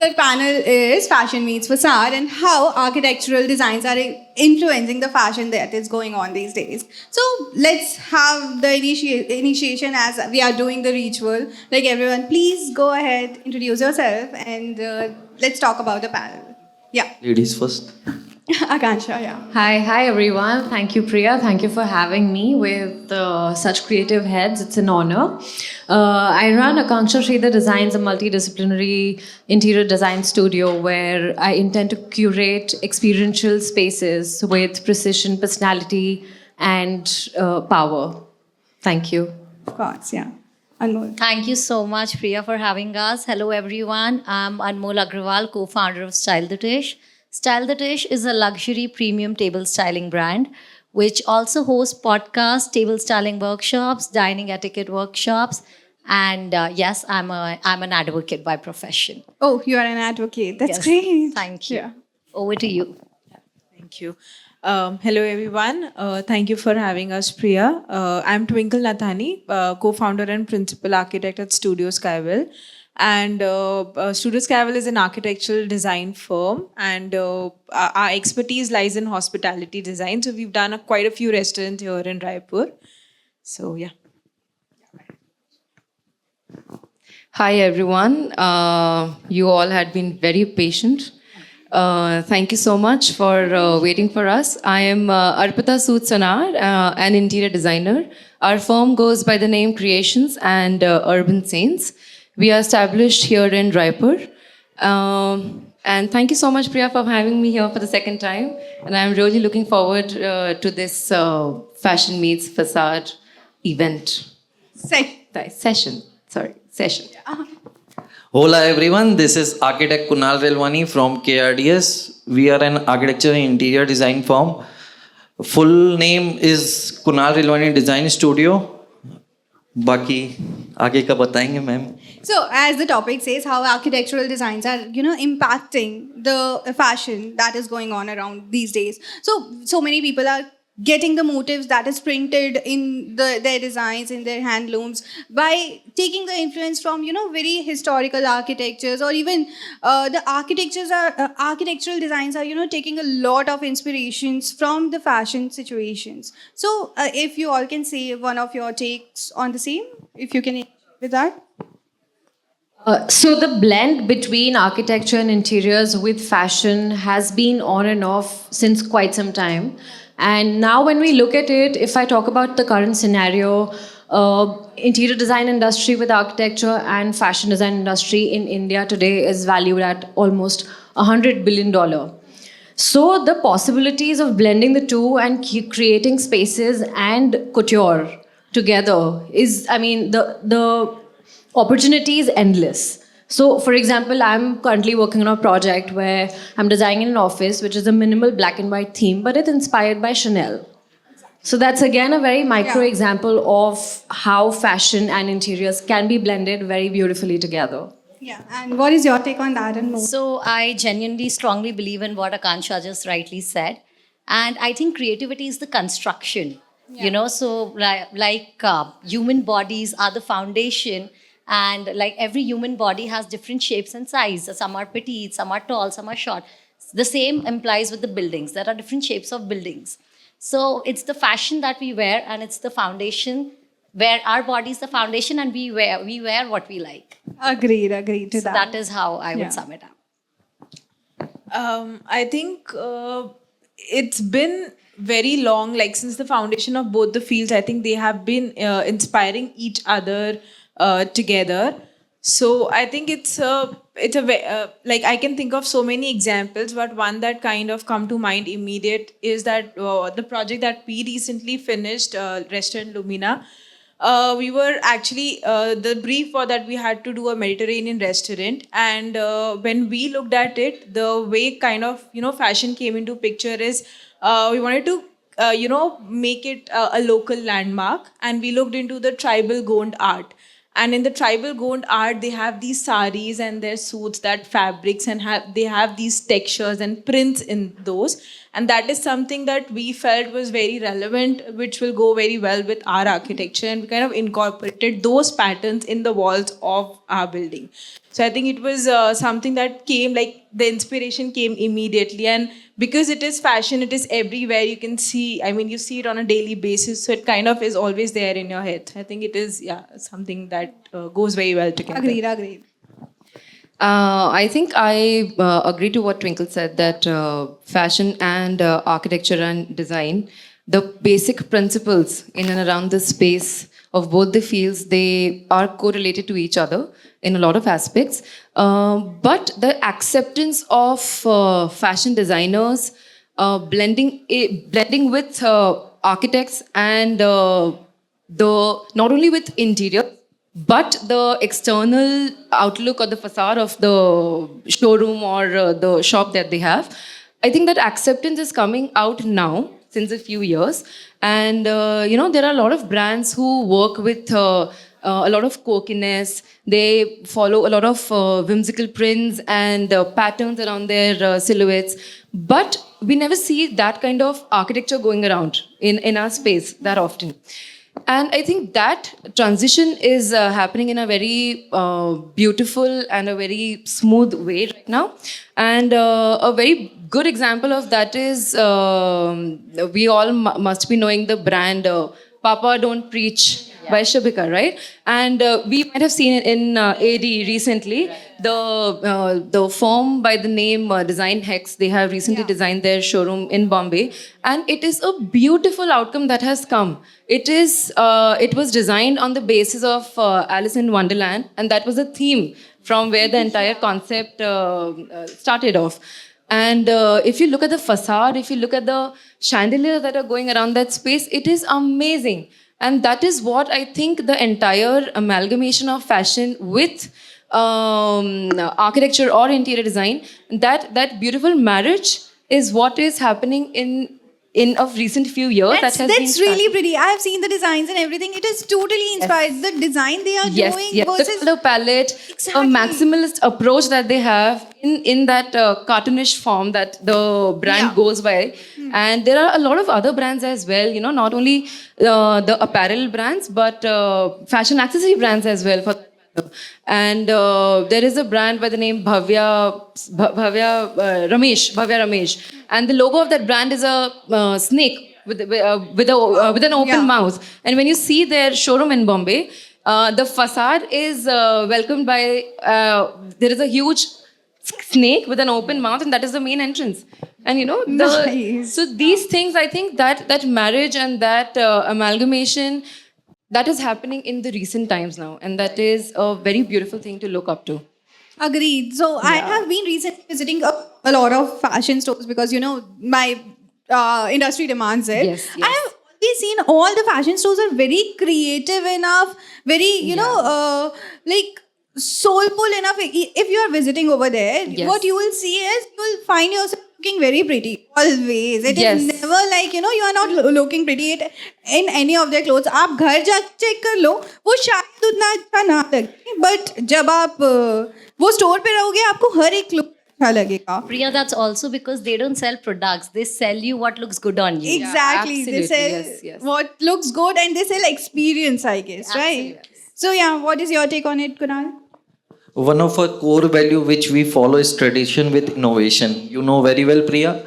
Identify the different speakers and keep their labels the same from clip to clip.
Speaker 1: The panel is Fashion Meets Facade and how architectural designs are influencing the fashion that is going on these days. So let's have the initiation as we are doing the ritual. Like everyone, please go ahead, introduce yourself, and let's talk about the panel. Yeah,
Speaker 2: Ladies first.
Speaker 1: Akansha, yeah.
Speaker 3: Hi everyone. Thank you, Priya. Thank you for having me with such creative heads. It's an honor. I run Akanksha Sridhar Designs, a multidisciplinary interior design studio where I intend to curate experiential spaces with precision, personality, and power. Thank you.
Speaker 1: Of course, yeah. Anmol.
Speaker 4: Thank you so much, Priya, for having us. Hello, everyone. I'm Anmol Agrawal, co founder of Style the Dish. Style the Dish is a luxury premium table styling brand which also hosts podcasts, table styling workshops, dining etiquette workshops. And yes, I'm an advocate by profession.
Speaker 1: Oh, you are an advocate. That's
Speaker 4: Yes.
Speaker 1: great.
Speaker 4: Thank you.
Speaker 1: Yeah.
Speaker 4: Over to you.
Speaker 5: Thank you. Hello, everyone. Thank you for having us, Priya. I'm Twinkle Nathani, co-founder and principal architect at Studio Skyville. And Studio Skyville is an architectural design firm, and our expertise lies in hospitality design. So we've done quite a few restaurants here in Raipur. So yeah.
Speaker 6: Hi everyone. You all had been very patient. Thank you so much for waiting for us. I am Arpita Sood Sanar, an interior designer. Our firm goes by the name Creations and Urban Saints. We are established here in Raipur. And thank you so much, Priya, for having me here for the second time. And I'm really looking forward to this Fashion Meets Facade event. Session.
Speaker 2: Hola everyone, this is architect Kunal Relwani from KRDS. We are an architecture and interior design firm. Full name is Kunal Relwani Design Studio. बाकी आगे का बताएंगे ma'am.
Speaker 1: So, as the topic says, how architectural designs are, impacting the fashion that is going on around these days. So many people are getting the motifs that is printed in their designs, in their handlooms, by taking the influence from, very historical architectures, or even the architectural designs are, taking a lot of inspirations from the fashion situations. So, if you all can say one of your takes on the same, if you can with that.
Speaker 3: So the blend between architecture and interiors with fashion has been on and off since quite some time. And now when we look at it, if I talk about the current scenario, interior design industry with architecture and fashion design industry in India today is valued at almost $100 billion. So the possibilities of blending the two and creating spaces and couture together is, the opportunity is endless. So, for example, I'm currently working on a project where I'm designing an office which is a minimal black and white theme, but it's inspired by Chanel. So that's again a very micro example of how fashion and interiors can be blended very beautifully together.
Speaker 1: Yeah, and what is your take on that and more?
Speaker 4: So I genuinely strongly believe in what Akansha just rightly said. And I think creativity is the construction, so human bodies are the foundation. And like every human body has different shapes and sizes. Some are petite, some are tall, some are short. The same implies with the buildings. There are different shapes of buildings. So it's the fashion that we wear, and it's the foundation where our body is the foundation, and we wear what we like.
Speaker 1: Agreed to
Speaker 4: So
Speaker 1: that.
Speaker 4: that is how I
Speaker 1: Yeah.
Speaker 4: would sum it up.
Speaker 5: I think it's been very long, like since the foundation of both the fields, I think they have been inspiring each other together. So I think it's a like I can think of so many examples, but one that kind of come to mind immediate is that the project that we recently finished, Restaurant Lumina. We were actually the brief for that we had to do a Mediterranean restaurant, and when we looked at it, the way kind of fashion came into picture is we wanted to make it a local landmark, and we looked into the tribal Gond art. And in the tribal Gond art, they have these saris and their suits, that fabrics, and they have these textures and prints in those. and that is something that we felt was very relevant, which will go very well with our architecture, and we kind of incorporated those patterns in the walls of our building. So I think it was something that came, like the inspiration came immediately, and because it is fashion, it is everywhere. You can see, I mean, you see it on a daily basis, so it kind of is always there in your head. I think it is, yeah, something that goes very well together.
Speaker 1: Agreed.
Speaker 6: I think I agree to what Twinkle said, that fashion and architecture and design, the basic principles in and around the space of both the fields, they are correlated to each other in a lot of aspects. But the acceptance of fashion designers blending with architects and not only with interior, but the external outlook or the facade of the showroom or the shop that they have. I think that acceptance is coming out now since a few years. And, there are a lot of brands who work with a lot of quirkiness. They follow a lot of whimsical prints and patterns around their silhouettes. But we never see that kind of architecture going around in our space that often. And I think that transition is happening in a very beautiful and a very smooth way right now. And a very good example of that is we all must be knowing the brand Papa Don't Preach by Shubhika, right? And we might have seen it in AD recently. The firm by the name Design Hex, they have recently designed their showroom in Bombay, and it is a beautiful outcome that has come. It was designed on the basis of Alice in Wonderland, and that was the theme from where the entire concept started off. And if you look at the facade, if you look at the chandeliers that are going around that space, it is amazing. And that is what I think the entire amalgamation of fashion with architecture or interior design, that beautiful marriage is what is happening in a recent few years.
Speaker 1: That's really pretty. I have seen the designs and everything. It is totally inspired. The design they are doing versus
Speaker 6: the color palette, a maximalist approach that they have in that cartoonish form that the brand goes by. And there are a lot of other brands as well, not only the apparel brands, but fashion accessory brands as well. And there is a brand by the name Bhavya Ramesh. And the logo of that brand is a snake with an open mouth. And when you see their showroom in Bombay, the facade is welcomed by, there is a huge snake with an open mouth, and that is the main entrance. And
Speaker 1: Nice.
Speaker 6: So these things, I think that marriage and that amalgamation, that is happening in the recent times now, and that is a very beautiful thing to look up to.
Speaker 1: Agreed. So I have been recently visiting a lot of fashion stores because my industry demands it.
Speaker 6: Yes.
Speaker 1: I have always seen all the fashion stores are very creative enough, very like soulful enough. If you are visiting over there, what you will see is you will find yourself looking very pretty always. It is never like you are not looking pretty in any of their clothes. आप घर जाके check कर लो, वो शायद उतना अच्छा ना लगे, but जब आप वो store पे रहोगे, आपको हर एक look अच्छा लगेगा.
Speaker 4: Priya, that's also because they don't sell products. They sell you what looks good on you.
Speaker 1: Exactly. They
Speaker 6: absolutely.
Speaker 1: sell what looks good and they sell experience, I guess, right? So what is your take on it, Kunal?
Speaker 2: One of our core value which we follow is tradition with innovation. You know very well, Priya.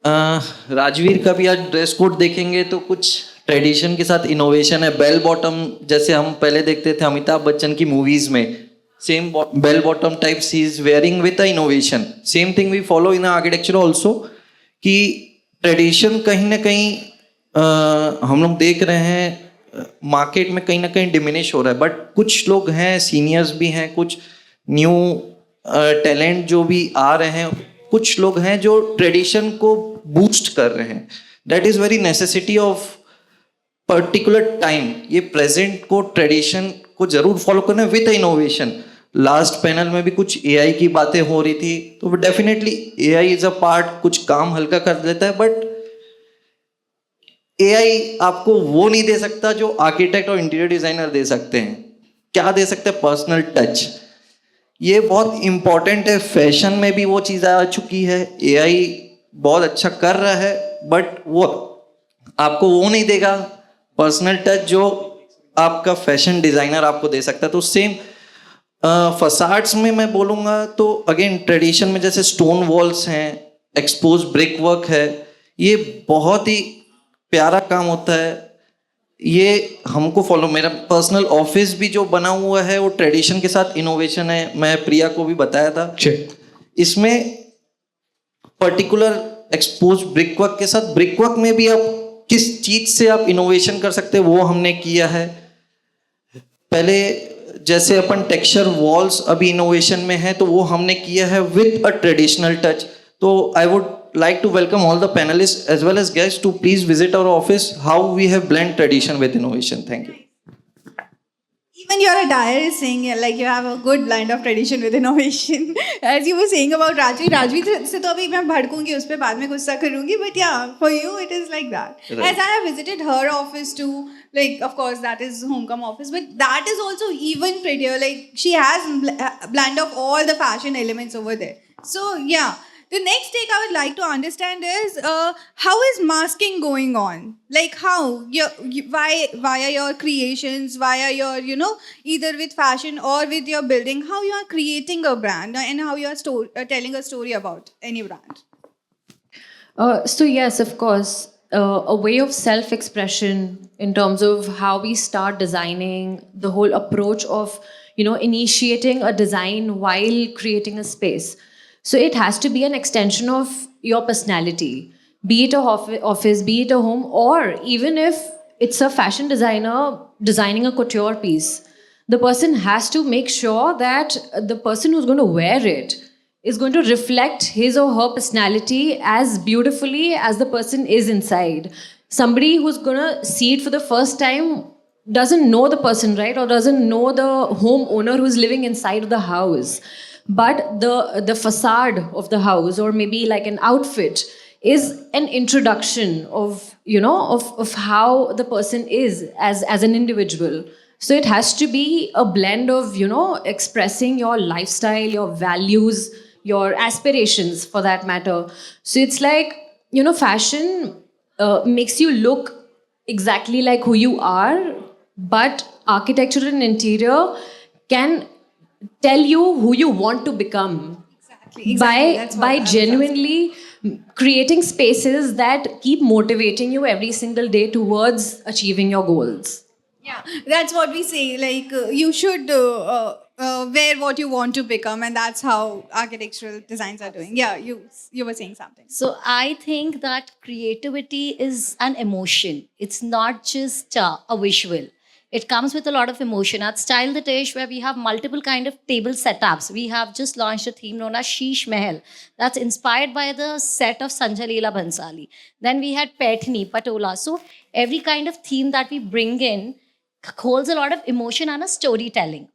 Speaker 2: Rajveer का भी आज dress code देखेंगे तो कुछ tradition के साथ innovation है. Bell bottom जैसे हम पहले देखते थे अमिताभ बच्चन की मूवीज में, same bell bottom type she is wearing with a innovation. Same thing we follow in architecture also, कि ट्रेडिशन कहीं ना कहीं हम लोग देख रहे हैं मार्केट में कहीं ना कहीं डिमिनिश हो रहा है. बट कुछ लोग हैं, सीनियर्स भी हैं, कुछ न्यू टैलेंट जो भी आ रहे हैं, कुछ लोग हैं जो ट्रेडिशन को बूस्ट कर रहे हैं. That is very necessity of particular time. ये प्रेजेंट को ट्रेडिशन को जरूर फॉलो करना है विद इनोवेशन. लास्ट पैनल में भी कुछ एआई की बातें हो रही थी, तो definitely AI is a part, कुछ काम हल्का कर देता है, बट एआई आपको वो नहीं दे सकता जो आर्किटेक्ट और इंटीरियर डिजाइनर दे सकते हैं. क्या दे सकते हैं? Personal touch. ये बहुत इंपॉर्टेंट है. फैशन में भी वो चीज़ आ चुकी है. एआई बहुत अच्छा कर रहा है, बट वो आपको वो नहीं देगा पर्सनल टच जो आपका फैशन डिज़ाइनर आपको दे सकता है. तो सेम फसाड्स में मैं बोलूँगा तो अगेन ट्रेडिशन में जैसे स्टोन वॉल्स हैं, एक्सपोज ब्रिक वर्क है, ये बहुत ही प्यारा काम होता है. ये हमको फॉलो, मेरा पर्सनल ऑफिस भी जो बना हुआ है वो ट्रेडिशन के साथ इनोवेशन है. मैं प्रिया को भी बताया था, इसमें पर्टिकुलर एक्सपोज ब्रिक वर्क के साथ, ब्रिक वर्क में भी आप किस चीज से आप इनोवेशन कर सकते हैं वो हमने किया है. पहले जैसे अपन टेक्सचर वॉल्स अभी इनोवेशन में है, तो वो हमने किया है विद अ ट्रेडिशनल टच. तो I would like to welcome all the panelists as well as guests to please visit our office, how we have blend tradition with innovation. Thank you.
Speaker 1: Even your attire is saying like you have a good blend of tradition with innovation. As you were saying about Rajvi से तो अभी मैं भड़कूंगी उस पे, बाद में गुस्सा करूंगी, but yeah, for you it is like that.
Speaker 2: Right.
Speaker 1: As I have visited her office too, like of course that is Homecome office, but that is also even prettier. Like she has blend of all the fashion elements over there. So yeah. The next take I would like to understand is how is masking going on? Like how via your creations, via your either with fashion or with your building, how you are creating a brand and how you are telling a story about any brand.
Speaker 3: So yes, of course, a way of self-expression in terms of how we start designing, the whole approach of initiating a design while creating a space. So it has to be an extension of your personality, be it a office, be it a home, or even if it's a fashion designer designing a couture piece, the person has to make sure that the person who's going to wear it is going to reflect his or her personality as beautifully as the person is inside. Somebody who's going to see it for the first time doesn't know the person, right? Or doesn't know the homeowner who's living inside of the house. But the facade of the house, or maybe like an outfit, is an introduction of of how the person is as an individual. So it has to be a blend of expressing your lifestyle, your values, your aspirations for that matter. So it's like fashion makes you look exactly like who you are, but architecture and interior can tell you who you want to become.
Speaker 1: Exactly. That's what
Speaker 3: by
Speaker 1: I was
Speaker 3: genuinely creating spaces that keep motivating you every single day towards achieving your goals.
Speaker 1: Yeah, that's what we say. Like you should wear what you want to become, and that's how architectural designs are doing. Yeah, you were saying something.
Speaker 4: So I think that creativity is an emotion. It's not just a visual. It comes with a lot of emotion. At Style the Tish, where we have multiple kind of table setups, we have just launched a theme known as Sheesh Mahal. That's inspired by the set of Sanjay Leela Bhansali. Then we had Paithni, Patola. So every kind of theme that we bring in holds a lot of emotion and a storytelling.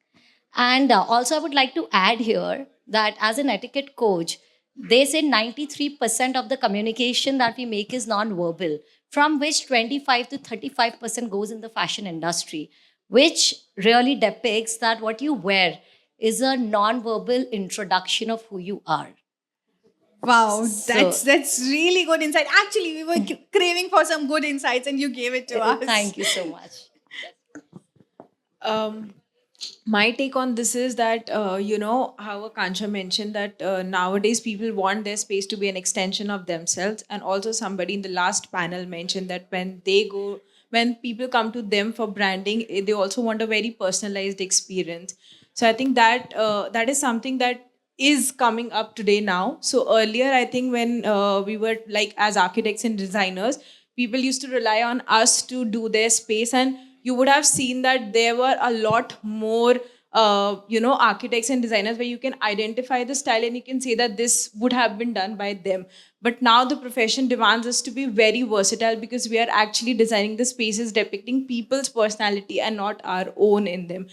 Speaker 4: And also I would like to add here that as an etiquette coach, they say 93% of the communication that we make is non-verbal, from which 25 to 35% goes in the fashion industry, which really depicts that what you wear is a non-verbal introduction of who you are.
Speaker 1: Wow,
Speaker 4: So-
Speaker 1: that's really good insight. Actually, we were craving for some good insights, and you gave it to us.
Speaker 4: Thank you so much.
Speaker 5: My take on this is that how Akansha mentioned that nowadays people want their space to be an extension of themselves, and also somebody in the last panel mentioned that when people come to them for branding, they also want a very personalized experience. So I think that that is something that is coming up today now. So earlier, I think when we were like as architects and designers, people used to rely on us to do their space, and you would have seen that there were a lot more architects and designers where you can identify the style and you can say that this would have been done by them. But now the profession demands us to be very versatile, because we are actually designing the spaces depicting people's personality and not our own in them.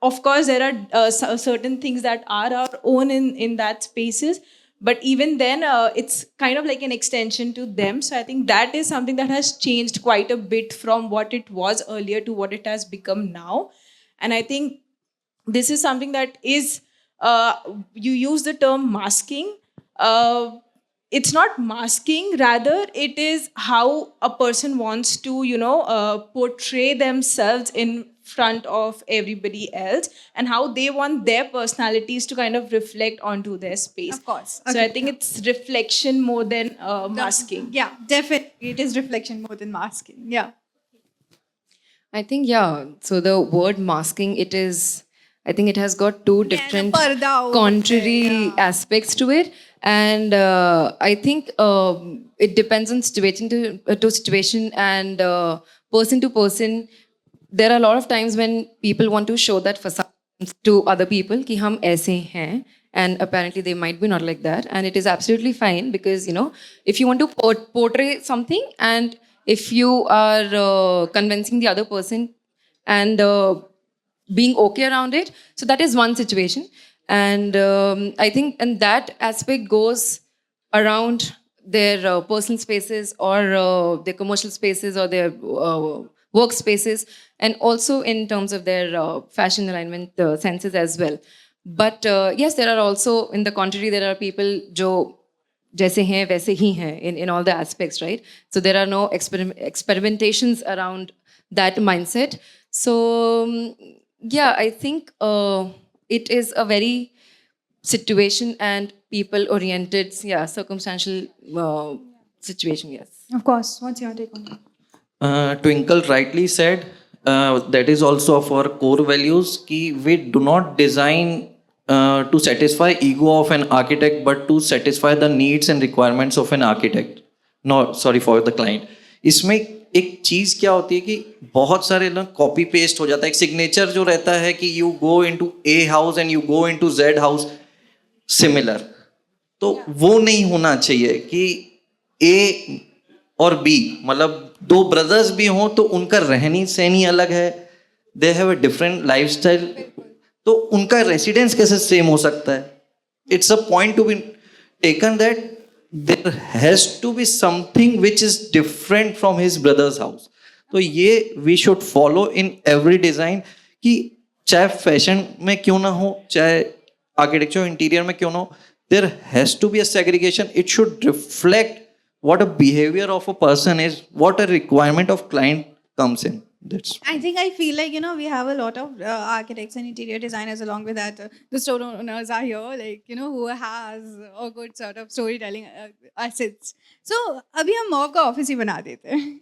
Speaker 5: Of course, there are certain things that are our own in that spaces, but even then it's kind of like an extension to them. So I think that is something that has changed quite a bit from what it was earlier to what it has become now. And I think this is something that is you use the term masking. it's not masking, rather it is how a person wants to, portray themselves in front of everybody else, and how they want their personalities to kind of reflect onto their space.
Speaker 1: Of course.
Speaker 5: So
Speaker 1: Okay.
Speaker 5: I think it's reflection more than masking.
Speaker 1: Yeah, definitely. It is reflection more than masking. Yeah.
Speaker 6: I think, yeah. So the word masking, I think it has got two different
Speaker 1: parda over
Speaker 6: contrary
Speaker 1: there, yeah.
Speaker 6: aspects to it. And I think it depends on situation to situation and person to person. There are a lot of times when people want to show that facade to other people कि हम ऐसे हैं, and apparently they might be not like that, and it is absolutely fine because if you want to portray something and if you are convincing the other person and being okay around it, so that is one situation. And I think and that aspect goes around their personal spaces or their commercial spaces or their workspaces, and also in terms of their fashion alignment senses as well. But yes, there are also, in the contrary, there are people जो जैसे हैं वैसे ही हैं in all the aspects, right? So there are no experimentations around that mindset. So yeah, I think it is a very situation and people oriented, yeah, circumstantial situation, yes.
Speaker 1: Of course. What's your take on that?
Speaker 2: Twinkle rightly said, that is also of our core values कि we do not design to satisfy ego of an architect but to satisfy the needs and requirements of an architect. No, sorry, for the client. इसमें एक चीज़ क्या होती है कि बहुत सारे लोग कॉपी पेस्ट हो जाता है. एक सिग्नेचर जो रहता है कि you go into a house and you go into Z house similar, तो वो नहीं होना चाहिए कि ए और बी, मतलब दो ब्रदर्स भी हों तो उनका रहनी सहनी अलग है, they have a different lifestyle, तो उनका रेसिडेंस कैसे सेम हो सकता है? It's a point to be taken that there has to be something which is different from his brother's house. तो ये we should follow in every design कि चाहे फैशन में क्यों ना हो, चाहे आर्किटेक्चर इंटीरियर में क्यों ना हो, there has to be a segregation. It should reflect what a behavior of a person is, what a requirement of client comes in. That's
Speaker 1: I think I feel like, we have a lot of architects and interior designers along with that. The store owners are here, like, who has a good sort of storytelling assets. So, abhi hum mob ka office hi bana dete hain.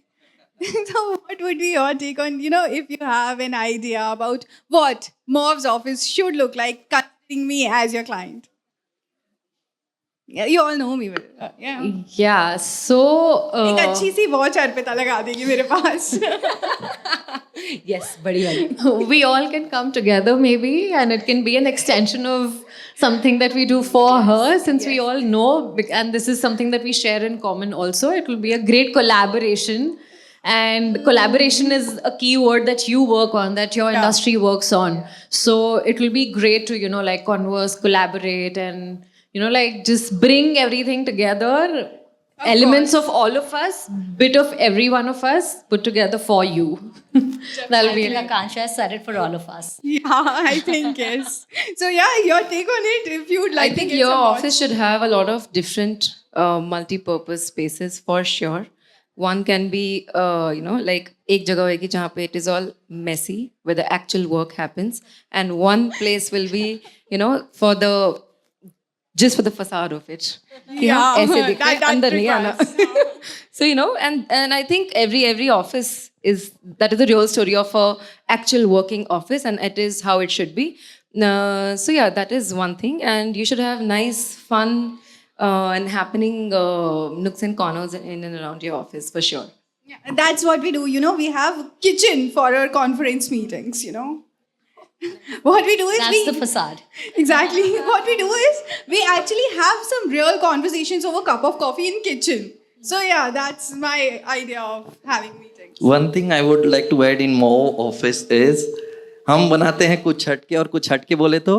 Speaker 1: So, what would be your take on, if you have an idea about what Mob's office should look like, considering me as your client? Yeah, you all know me well. Yeah.
Speaker 3: Yeah, so
Speaker 1: एक अच्छी सी watch Arpita लगा देगी मेरे पास.
Speaker 3: yes, badi wali. We all can come together maybe, and it can be an extension of something that we do for her, since we all know, and this is something that we share in common also. It will be a great collaboration, and collaboration is a key word that you work on, that your industry works on. So it will be great to like converse, collaborate, and like just bring everything together, elements of all of us, bit of every one of us put together for you. That'll
Speaker 4: I
Speaker 3: be
Speaker 4: think Akansha has said it for all of us.
Speaker 1: Yeah, I think yes. So yeah, your take on it, if you'd like.
Speaker 6: I think
Speaker 1: to give
Speaker 6: your
Speaker 1: some
Speaker 6: office should have a lot of different multi-purpose spaces for sure. One can be, like एक जगह होगी जहाँ पे it is all messy, where the actual work happens, and one place will be, for the just for the facade of it. कि हम
Speaker 1: Yeah,
Speaker 6: ऐसे दिख रहे हैं,
Speaker 1: that
Speaker 6: अंदर नहीं आना. So and I think every office that is the real story of a actual working office, and it is how it should be. So yeah, that is one thing, and you should have nice, fun, and happening nooks and corners in and around your office for sure.
Speaker 1: Yeah, that's what we do. We have kitchen for our conference meetings. What we do is
Speaker 4: That's the facade.
Speaker 1: exactly what we do is we actually have some real conversations over a cup of coffee in kitchen. So yeah, that's my idea of having meetings.
Speaker 2: one thing I would like to add in Mo office is हम बनाते हैं कुछ हटके और कुछ हटके बोले तो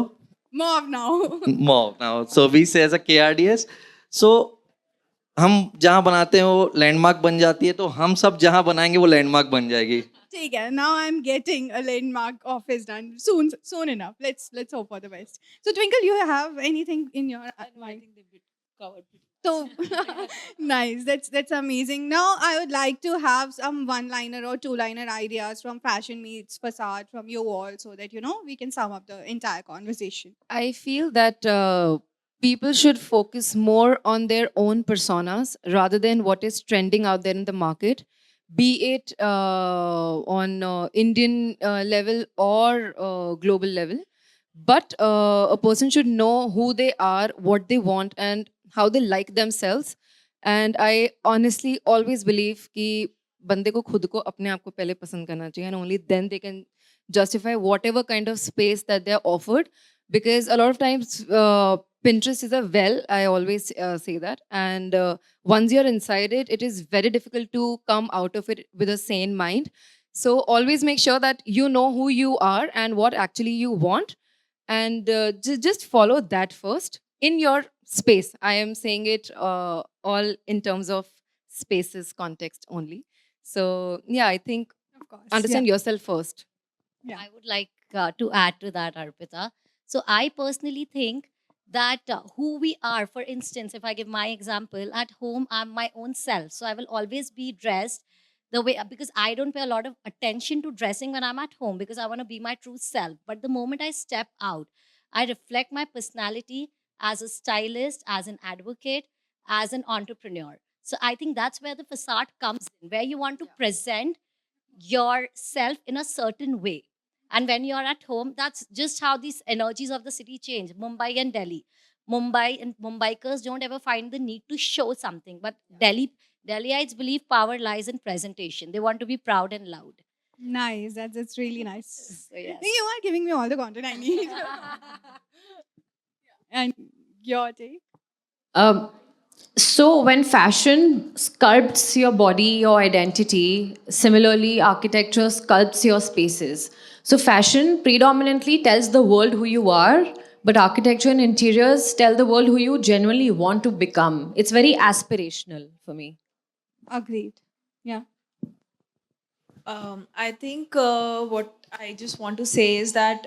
Speaker 1: Mob now.
Speaker 2: Mo now. So we say as a KRDS. So हम जहाँ बनाते हैं वो लैंडमार्क बन जाती है, तो हम सब जहाँ बनाएंगे वो लैंडमार्क बन जाएगी.
Speaker 1: Take it. Now I'm getting a landmark office done soon enough. Let's hope for the best. So Twinkle, you have anything in your mind?
Speaker 5: covered.
Speaker 1: So nice. That's amazing. Now I would like to have some one-liner or two-liner ideas from Fashion Meets Facade from you all, so that we can sum up the entire conversation.
Speaker 6: I feel that people should focus more on their own personas rather than what is trending out there in the market, be it on Indian level or global level. But a person should know who they are, what they want, and how they like themselves. And I honestly always believe कि बंदे को खुद को अपने आप को पहले पसंद करना चाहिए, and only then they can justify whatever kind of space that they're offered. Because a lot of times Pinterest is a well, I always say that. And once you're inside it, it is very difficult to come out of it with a sane mind. So always make sure that you know who you are and what actually you want, and just follow that first in your space. I am saying it all in terms of spaces context only. So yeah, I think
Speaker 1: Of course.
Speaker 6: understand yourself first.
Speaker 1: Yeah.
Speaker 4: I would like to add to that, Arpita. So I personally think that who we are, for instance, if I give my example, at home, I'm my own self. So I will always be dressed the way, because I don't pay a lot of attention to dressing when I'm at home because I want to be my true self. But the moment I step out, I reflect my personality as a stylist, as an advocate, as an entrepreneur. So I think that's where the facade comes in, where you want to present yourself in a certain way. And when you're at home, that's just how these energies of the city change. Mumbai and Delhi. Mumbai and Mumbaikers don't ever find the need to show something. But Delhiites believe power lies in presentation. They want to be proud and loud.
Speaker 1: Nice. That's really nice.
Speaker 4: So, yes.
Speaker 1: You are giving me all the content I need. And your take?
Speaker 3: So when fashion sculpts your body, your identity, similarly architecture sculpts your spaces. So fashion predominantly tells the world who you are, but architecture and interiors tell the world who you genuinely want to become. It's very aspirational for me.
Speaker 1: Agreed. Yeah.
Speaker 5: I think what I just want to say is that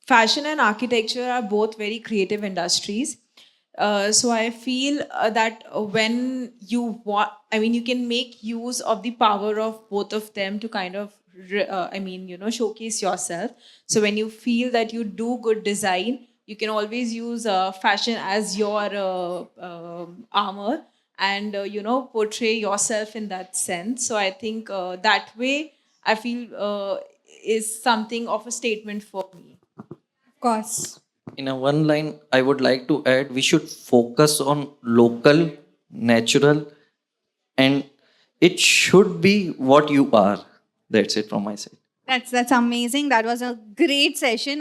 Speaker 5: fashion and architecture are both very creative industries. So I feel that when you want, I mean, you can make use of the power of both of them to kind of, showcase yourself. So when you feel that you do good design, you can always use fashion as your armor and, portray yourself in that sense. So I think that way, I feel is something of a statement for me.
Speaker 1: Of course.
Speaker 2: In a one line, I would like to add we should focus on local, natural, and it should be what you are. That's it from my side.
Speaker 1: That's amazing. That was a great session.